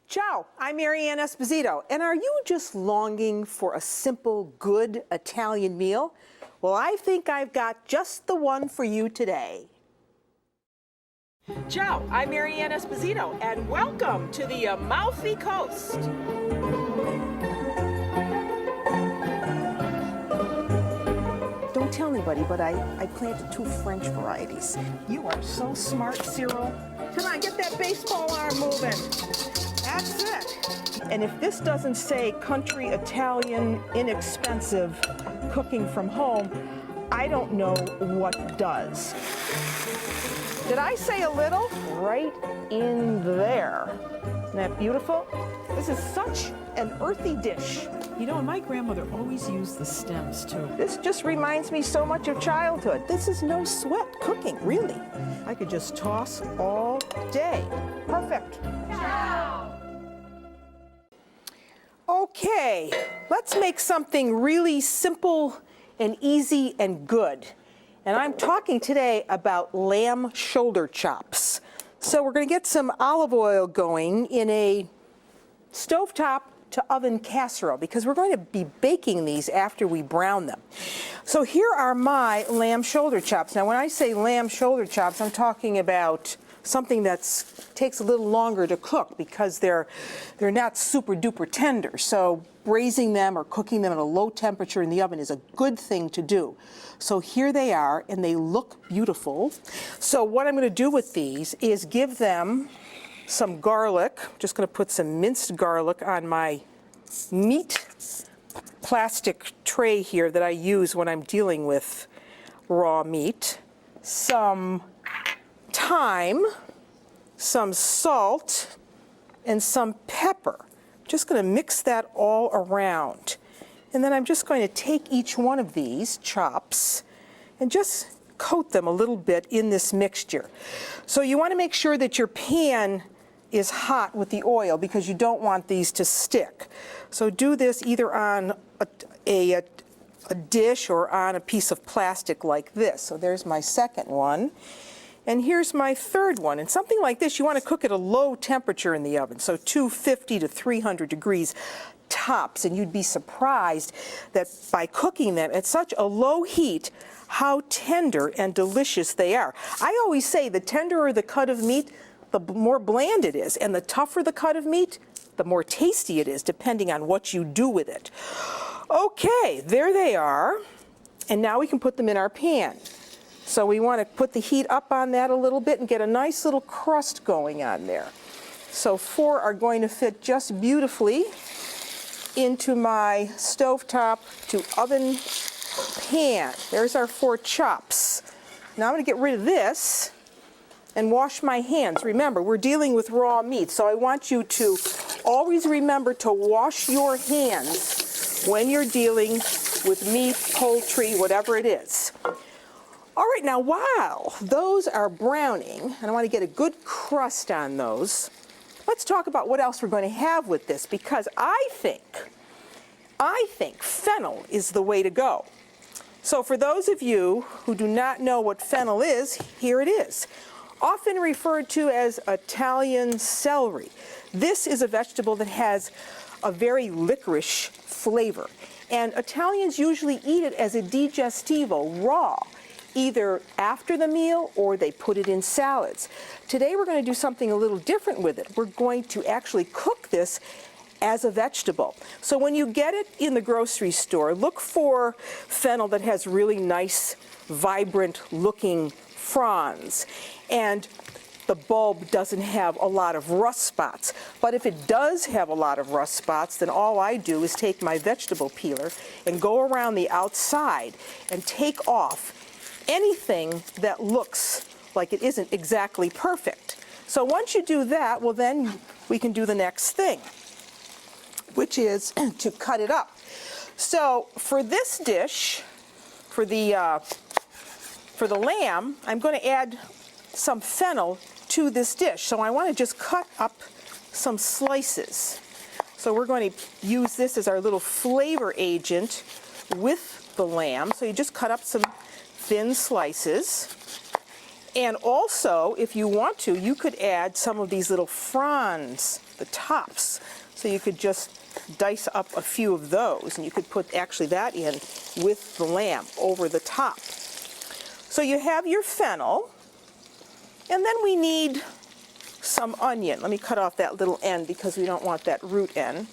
Ciao, I'm Esposito, and are you just longing for a simple, good Italian meal? Well, I think I've got just the one for you today. Ciao, I'm Esposito, and welcome to the Amalfi Coast. Don't tell anybody, but I planted 2 French varieties. You are so smart, Cyril. Come on, get that baseball arm moving. That's it. And if this doesn't say country Italian, inexpensive, cooking from home, I don't know what does. Did I say a little? Right in there. Isn't that beautiful? This is such an earthy dish. You know, my grandmother always used the stems too. This just reminds me so much of childhood. This is no sweat cooking, really. I could just toss all day. Perfect. Ciao. Okay, let's make something really simple and easy and good. And I'm talking today about lamb shoulder chops. So we're going to get some olive oil going in a stovetop to oven casserole because we're going to be baking these after we brown them. So here are my lamb shoulder chops. Now when I say lamb shoulder chops, I'm talking about something that takes a little longer to cook because they're not super duper tender. So braising them or cooking them at a low temperature in the oven is a good thing to do. So here they are, and they look beautiful. So what I'm going to do with these is give them some garlic. I'm just going to put some minced garlic on my meat plastic tray here that I use when I'm dealing with raw meat. Some thyme, some salt, and some pepper. Just going to mix that all around. And then I'm just going to take each one of these chops and just coat them a little bit in this mixture. So you want to make sure that your pan is hot with the oil because you don't want these to stick. So do this either on a dish or on a piece of plastic like this. So there's my second one. And here's my third one. And something like this, you want to cook at a low temperature in the oven, so 250 to 300 degrees tops. And you'd be surprised that by cooking them at such a low heat, how tender and delicious they are. I always say the tenderer the cut of meat, the more bland it is. And the tougher the cut of meat, the more tasty it is, depending on what you do with it. Okay, there they are. And now we can put them in our pan. So we want to put the heat up on that a little bit and get a nice little crust going on there. So 4 are going to fit just beautifully into my stovetop to oven pan. There's our 4 chops. Now I'm going to get rid of this and wash my hands. Remember, we're dealing with raw meat, so I want you to always remember to wash your hands when you're dealing with meat, poultry, whatever it is. All right, now while those are browning, and I want to get a good crust on those, let's talk about what else we're going to have with this, because I think fennel is the way to go. So for those of you who do not know what fennel is, here it is. Often referred to as Italian celery. This is a vegetable that has a very licorice flavor, and Italians usually eat it as a digestivo, raw, either after the meal or they put it in salads. Today we're going to do something a little different with it. We're going to actually cook this as a vegetable. So when you get it in the grocery store, look for fennel that has really nice, vibrant looking fronds. And the bulb doesn't have a lot of rust spots. But if it does have a lot of rust spots, then all I do is take my vegetable peeler and go around the outside and take off anything that looks like it isn't exactly perfect. So once you do that, well then we can do the next thing, which is to cut it up. So for this dish, for the lamb, I'm going to add some fennel to this dish. So I want to just cut up some slices. So we're going to use this as our little flavor agent with the lamb. So you just cut up some thin slices. And also, if you want to, you could add some of these little fronds, the tops. So you could just dice up a few of those, and you could put actually that in with the lamb over the top. So you have your fennel, and then we need some onion. Let me cut off that little end because we don't want that root end.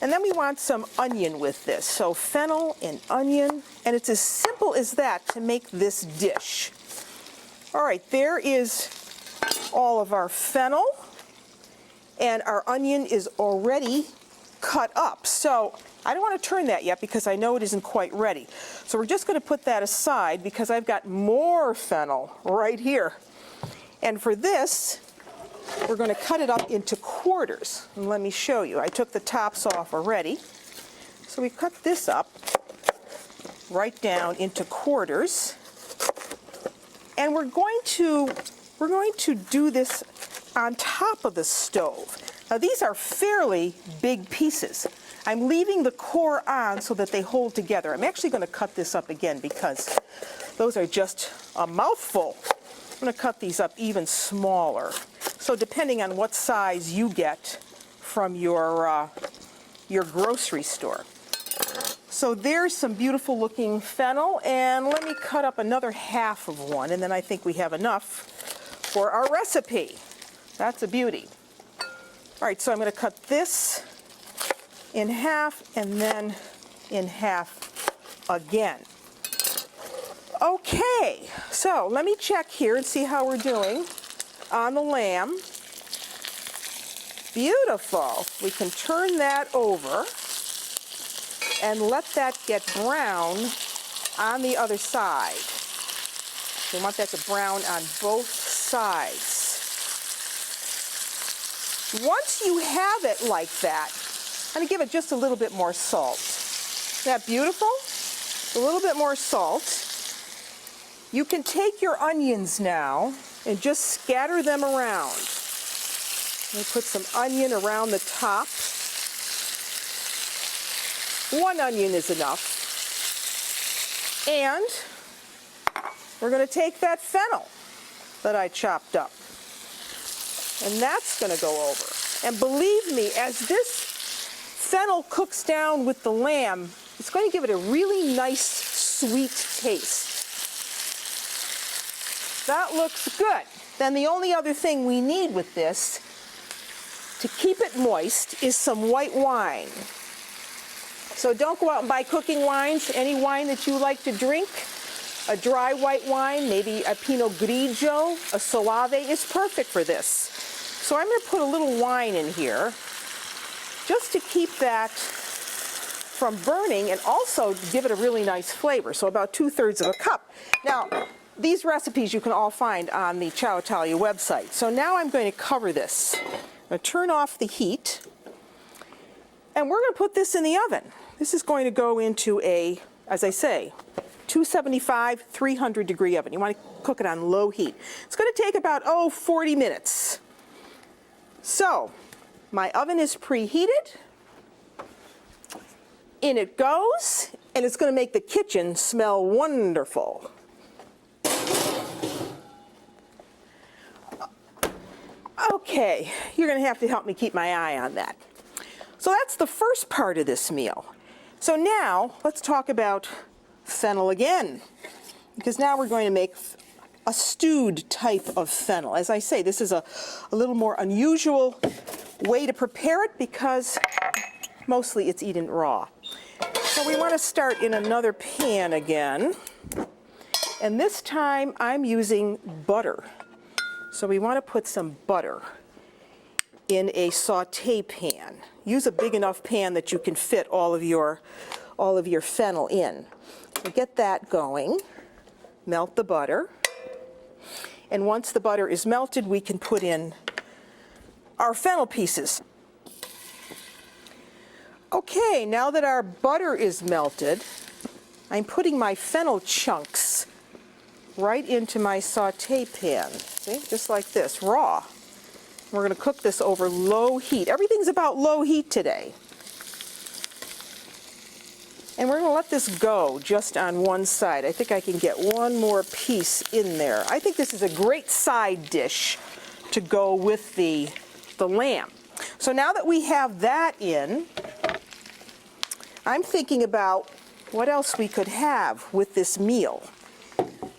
And then we want some onion with this. So fennel and onion, and it's as simple as that to make this dish. All right, there is all of our fennel, and our onion is already cut up. So I don't want to turn that yet because I know it isn't quite ready. So we're just going to put that aside because I've got more fennel right here. And for this, we're going to cut it up into quarters. And let me show you. I took the tops off already. So we cut this up right down into quarters. And we're going to do this on top of the stove. Now these are fairly big pieces. I'm leaving the core on so that they hold together. I'm actually going to cut this up again because those are just a mouthful. I'm going to cut these up even smaller. So depending on what size you get from your grocery store. So there's some beautiful looking fennel, and let me cut up another half of one, and then I think we have enough for our recipe. That's a beauty. All right, so I'm going to cut this in half and then in half again. Okay, so let me check here and see how we're doing on the lamb. Beautiful. We can turn that over and let that get brown on the other side. We want that to brown on both sides. Once you have it like that, I'm going to give it just a little bit more salt. Isn't that beautiful? A little bit more salt. You can take your onions now and just scatter them around. Let me put some onion around the top. One onion is enough. And we're going to take that fennel that I chopped up. And that's going to go over. And believe me, as this fennel cooks down with the lamb, it's going to give it a really nice, sweet taste. That looks good. Then the only other thing we need with this to keep it moist is some white wine. So don't go out and buy cooking wines. Any wine that you like to drink, a dry white wine, maybe a Pinot Grigio, a Soave is perfect for this. So I'm going to put a little wine in here just to keep that from burning and also give it a really nice flavor. So about 2/3 of a cup. Now, these recipes you can all find on the Ciao Italia website. So now I'm going to cover this. I'm going to turn off the heat, and we're going to put this in the oven. This is going to go into a, as I say, 275, 300 degree oven. You want to cook it on low heat. It's going to take about, 40 minutes. So, my oven is preheated. In it goes, and it's going to make the kitchen smell wonderful. Okay, you're going to have to help me keep my eye on that. So that's the first part of this meal. So now, let's talk about fennel again, because now we're going to make a stewed type of fennel. As I say, this is a little more unusual way to prepare it because mostly it's eaten raw. So we want to start in another pan again, and this time I'm using butter. So we want to put some butter in a saute pan. Use a big enough pan that you can fit all of your fennel in. So get that going. Melt the butter. And once the butter is melted, we can put in our fennel pieces. Okay, now that our butter is melted, I'm putting my fennel chunks right into my saute pan. See, just like this, raw. We're going to cook this over low heat. Everything's about low heat today. And we're going to let this go just on one side. I think I can get one more piece in there. I think this is a great side dish to go with the lamb. So now that we have that in, I'm thinking about what else we could have with this meal.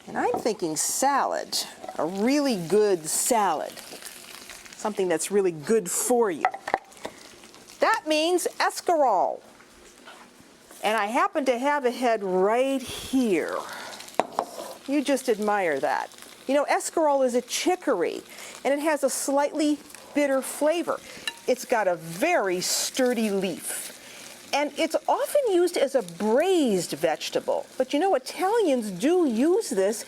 And I'm thinking salad, a really good salad, something that's really good for you. That means escarole. And I happen to have a head right here. You just admire that. You know, escarole is a chicory, and it has a slightly bitter flavor. It's got a very sturdy leaf. And it's often used as a braised vegetable. But you know, Italians do use this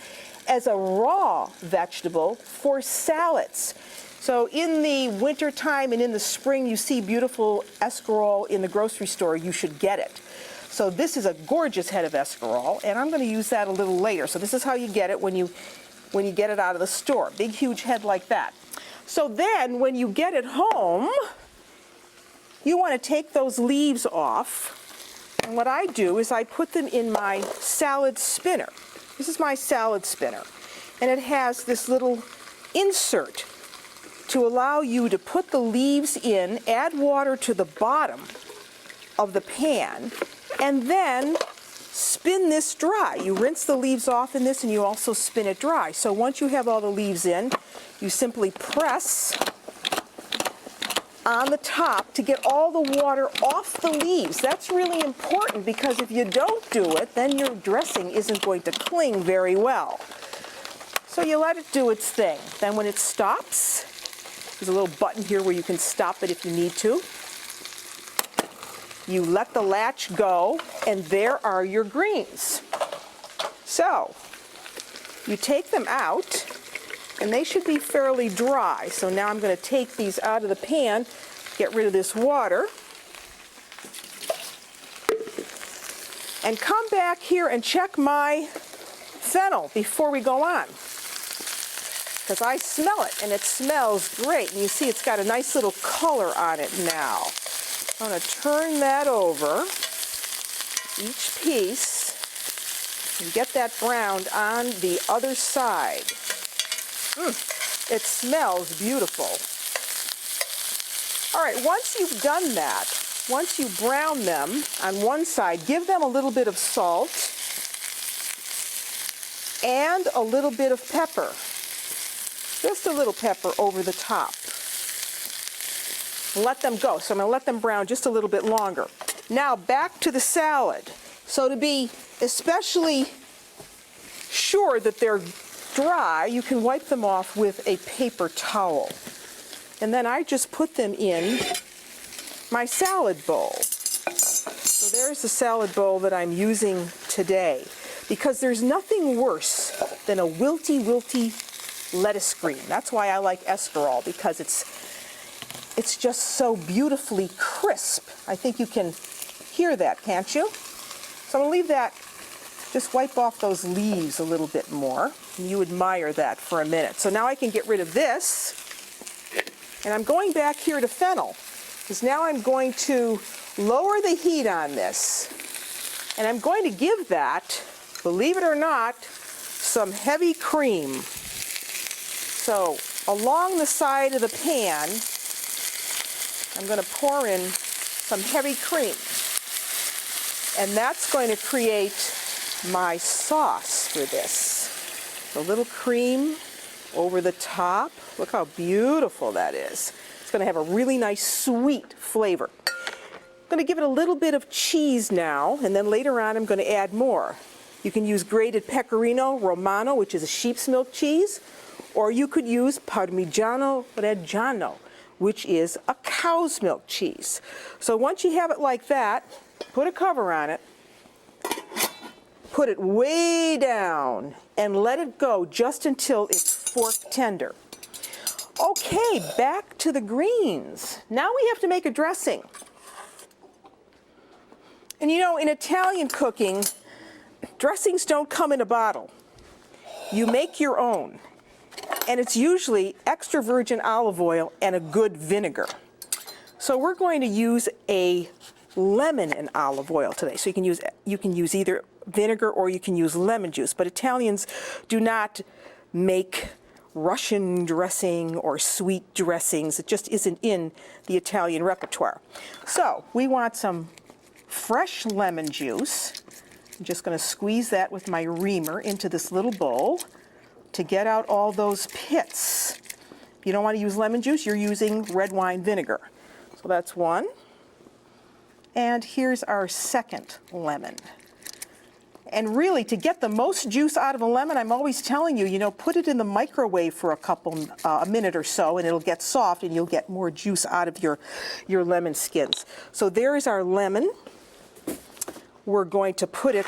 as a raw vegetable for salads. So in the wintertime and in the spring, you see beautiful escarole in the grocery store, you should get it. So this is a gorgeous head of escarole, and I'm going to use that a little later. So this is how you get it when you get it out of the store. Big, huge head like that. So then when you get it home, you want to take those leaves off. And what I do is I put them in my salad spinner. This is my salad spinner. And it has this little insert to allow you to put the leaves in, add water to the bottom of the pan, and then spin this dry. You rinse the leaves off in this and you also spin it dry. So once you have all the leaves in, you simply press on the top to get all the water off the leaves. That's really important because if you don't do it, then your dressing isn't going to cling very well. So you let it do its thing. Then when it stops, there's a little button here where you can stop it if you need to. You let the latch go, and there are your greens. So you take them out, and they should be fairly dry. So now I'm going to take these out of the pan, get rid of this water, and come back here and check my fennel before we go on. Because I smell it, and it smells great. And you see it's got a nice little color on it now. I'm going to turn that over, each piece, and get that browned on the other side. It smells beautiful. All right, once you've done that, once you brown them on one side, give them a little bit of salt and a little bit of pepper. Just a little pepper over the top. Let them go. So I'm going to let them brown just a little bit longer. Now back to the salad. So to be especially sure that they're dry, you can wipe them off with a paper towel. And then I just put them in my salad bowl. So there's the salad bowl that I'm using today. Because there's nothing worse than a wilty lettuce green. That's why I like escarole, because it's just so beautifully crisp. I think you can hear that, can't you? So I'm going to leave that, just wipe off those leaves a little bit more. And you admire that for a minute. So now I can get rid of this. And I'm going back here to fennel, because now I'm going to lower the heat on this. And I'm going to give that, believe it or not, some heavy cream. So along the side of the pan, I'm going to pour in some heavy cream. And that's going to create my sauce for this. A little cream over the top. Look how beautiful that is. It's going to have a really nice sweet flavor. I'm going to give it a little bit of cheese now, and then later on I'm going to add more. You can use grated pecorino romano, which is a sheep's milk cheese, or you could use parmigiano reggiano, which is a cow's milk cheese. So once you have it like that, put a cover on it, put it way down, and let it go just until it's fork tender. Okay, back to the greens. Now we have to make a dressing. And you know, in Italian cooking, dressings don't come in a bottle. You make your own. And it's usually extra virgin olive oil and a good vinegar. So we're going to use a lemon and olive oil today. So you can use either vinegar or you can use lemon juice. But Italians do not make Russian dressing or sweet dressings. It just isn't in the Italian repertoire. So we want some fresh lemon juice. I'm just going to squeeze that with my reamer into this little bowl to get out all those pits. If you don't want to use lemon juice, you're using red wine vinegar. So that's one. And here's our second lemon. And really, to get the most juice out of a lemon, I'm always telling you, put it in the microwave for a minute or so, and it'll get soft, and you'll get more juice out of your lemon skins. So there's our lemon. We're going to put it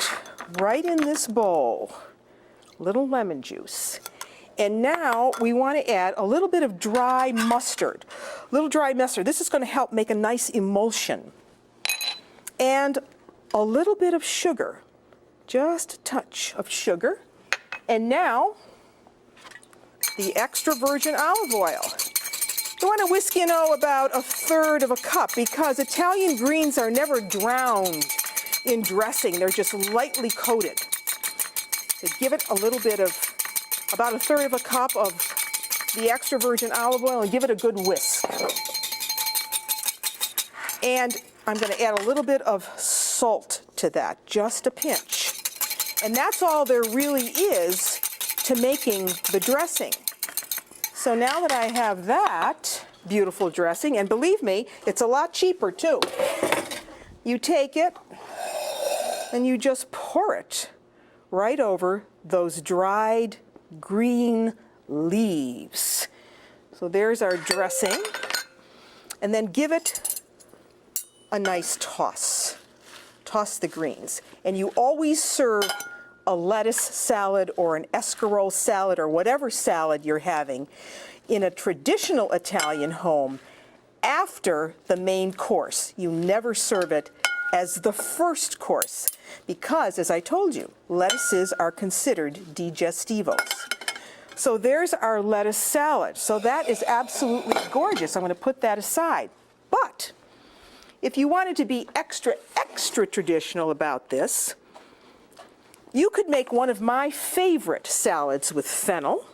right in this bowl, little lemon juice. And now we want to add a little bit of dry mustard. This is going to help make a nice emulsion. And a little bit of sugar. Just a touch of sugar. And now, the extra virgin olive oil. You want to whisk in, about 1/3 of a cup, because Italian greens are never drowned in dressing. They're just lightly coated. So give it a little bit of, about 1/3 of a cup of the extra virgin olive oil, and give it a good whisk. And I'm going to add a little bit of salt to that, just a pinch. And that's all there really is to making the dressing. So now that I have that beautiful dressing, and believe me, it's a lot cheaper too. You take it and you just pour it right over those dried green leaves. So there's our dressing. And then give it a nice toss. Toss the greens. And you always serve a lettuce salad or an escarole salad or whatever salad you're having in a traditional Italian home after the main course. You never serve it as the first course because, as I told you, lettuces are considered digestivos. So there's our lettuce salad. So that is absolutely gorgeous. I'm going to put that aside. But if you wanted to be extra traditional about this, you could make one of my favorite salads with fennel,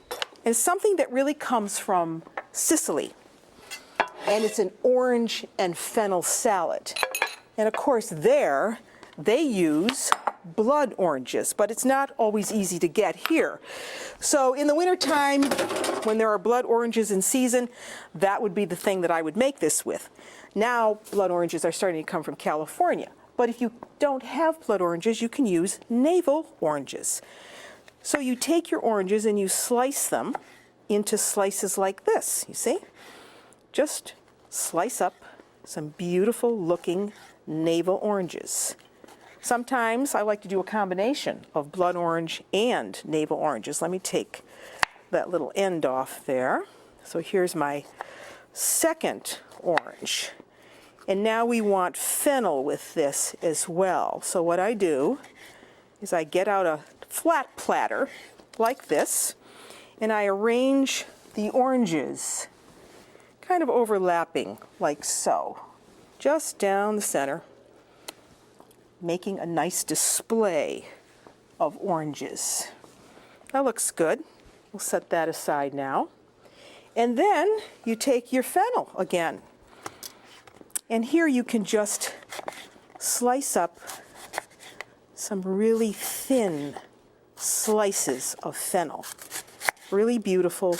and something that really comes from Sicily. And it's an orange and fennel salad. And of course there, they use blood oranges, but it's not always easy to get here. So in the wintertime, when there are blood oranges in season, that would be the thing that I would make this with. Now, blood oranges are starting to come from California. But if you don't have blood oranges, you can use navel oranges. So you take your oranges and you slice them into slices like this, you see? Just slice up some beautiful looking navel oranges. Sometimes I like to do a combination of blood orange and navel oranges. Let me take that little end off there. So here's my second orange. And now we want fennel with this as well. So what I do is I get out a flat platter like this, and I arrange the oranges kind of overlapping like so, just down the center, making a nice display of oranges. That looks good. We'll set that aside now. And then you take your fennel again. And here you can just slice up some really thin slices of fennel. Really beautiful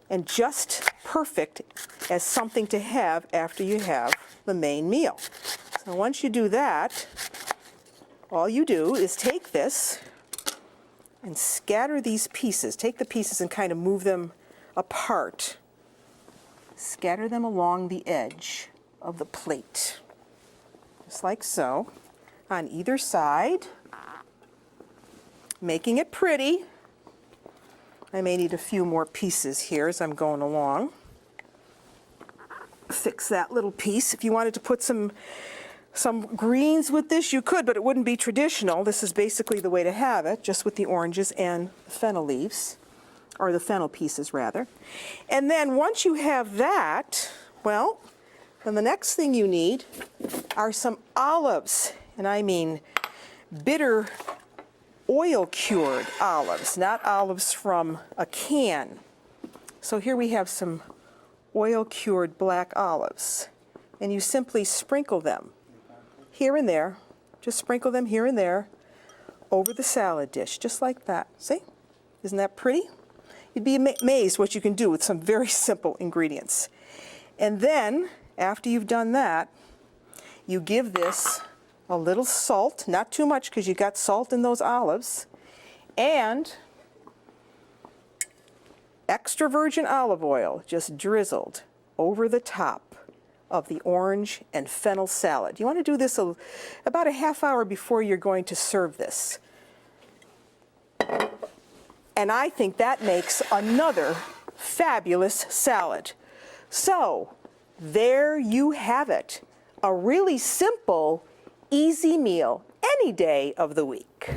and just perfect as something to have after you have the main meal. So once you do that, all you do is take this and scatter these pieces. Take the pieces and kind of move them apart. Scatter them along the edge of the plate, just like so, on either side, making it pretty. I may need a few more pieces here as I'm going along. Fix that little piece. If you wanted to put some greens with this, you could, but it wouldn't be traditional. This is basically the way to have it, just with the oranges and the fennel leaves, or the fennel pieces rather. And then once you have that, well, And the next thing you need are some olives, and I mean bitter oil-cured olives, not olives from a can. So here we have some oil-cured black olives, and you simply sprinkle them here and there. Just sprinkle them here and there over the salad dish, just like that. See? Isn't that pretty? You'd be amazed what you can do with some very simple ingredients. And then, after you've done that, you give this a little salt, not too much because you got salt in those olives, and extra virgin olive oil just drizzled over the top of the orange and fennel salad. You want to do this about a half hour before you're going to serve this. And I think that makes another fabulous salad. So, there you have it. A really simple, easy meal any day of the week.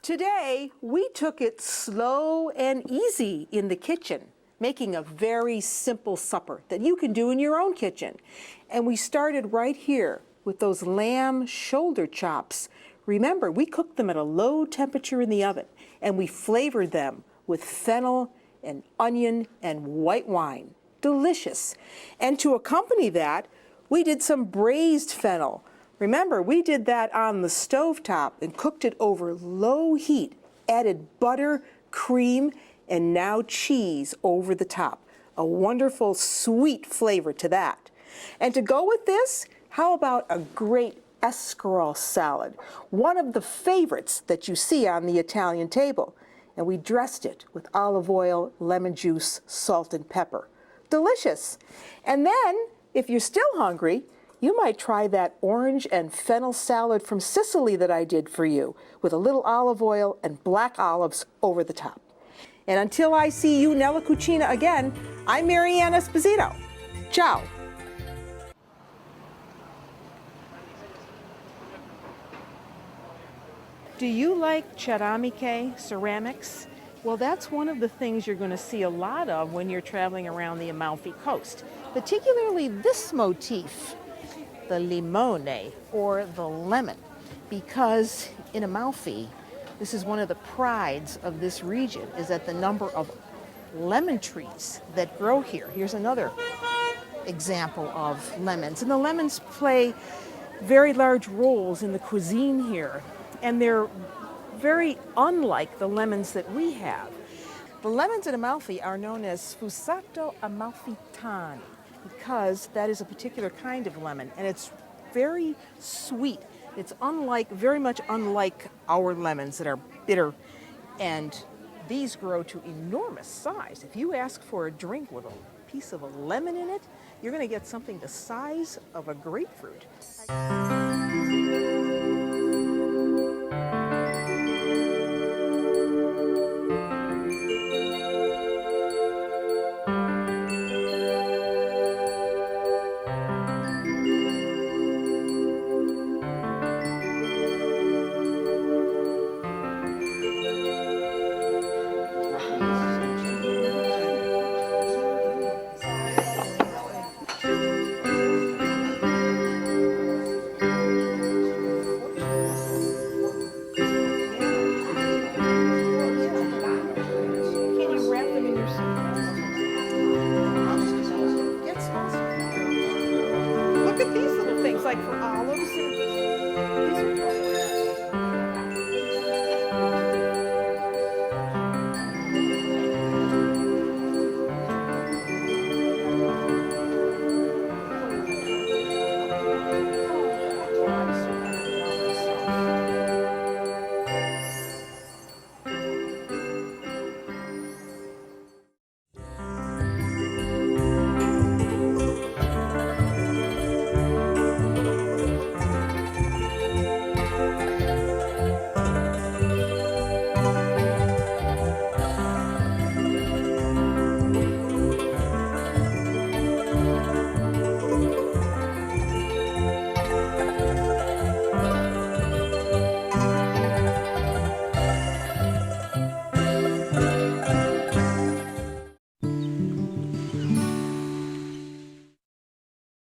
Today, we took it slow and easy in the kitchen, making a very simple supper that you can do in your own kitchen. And we started right here with those lamb shoulder chops. Remember, we cooked them at a low temperature in the oven, and we flavored them with fennel and onion and white wine. Delicious. And to accompany that, we did some braised fennel. Remember, we did that on the stovetop and cooked it over low heat, added butter, cream, and now cheese over the top. A wonderful, sweet flavor to that. And to go with this, how about a great escarole salad, one of the favorites that you see on the Italian table. And we dressed it with olive oil, lemon juice, salt, and pepper. Delicious. And then, if you're still hungry, you might try that orange and fennel salad from Sicily that I did for you, with a little olive oil and black olives over the top. And until I see you Nella Cucina again, I'm Marianne Esposito. Ciao. Do you like ceramiche, ceramics? Well, that's one of the things you're going to see a lot of when you're traveling around the Amalfi Coast, particularly this motif, the limone, or the lemon, because in Amalfi, this is one of the prides of this region, is that the number of lemon trees that grow here. Here's another example of lemons. And the lemons play very large roles in the cuisine here, and they're very unlike the lemons that we have. The lemons in Amalfi are known as Sfusato Amalfitani, because that is a particular kind of lemon, and it's very sweet. It's very much unlike our lemons that are bitter, and these grow to enormous size. If you ask for a drink with a piece of a lemon in it, you're going to get something the size of a grapefruit. Like for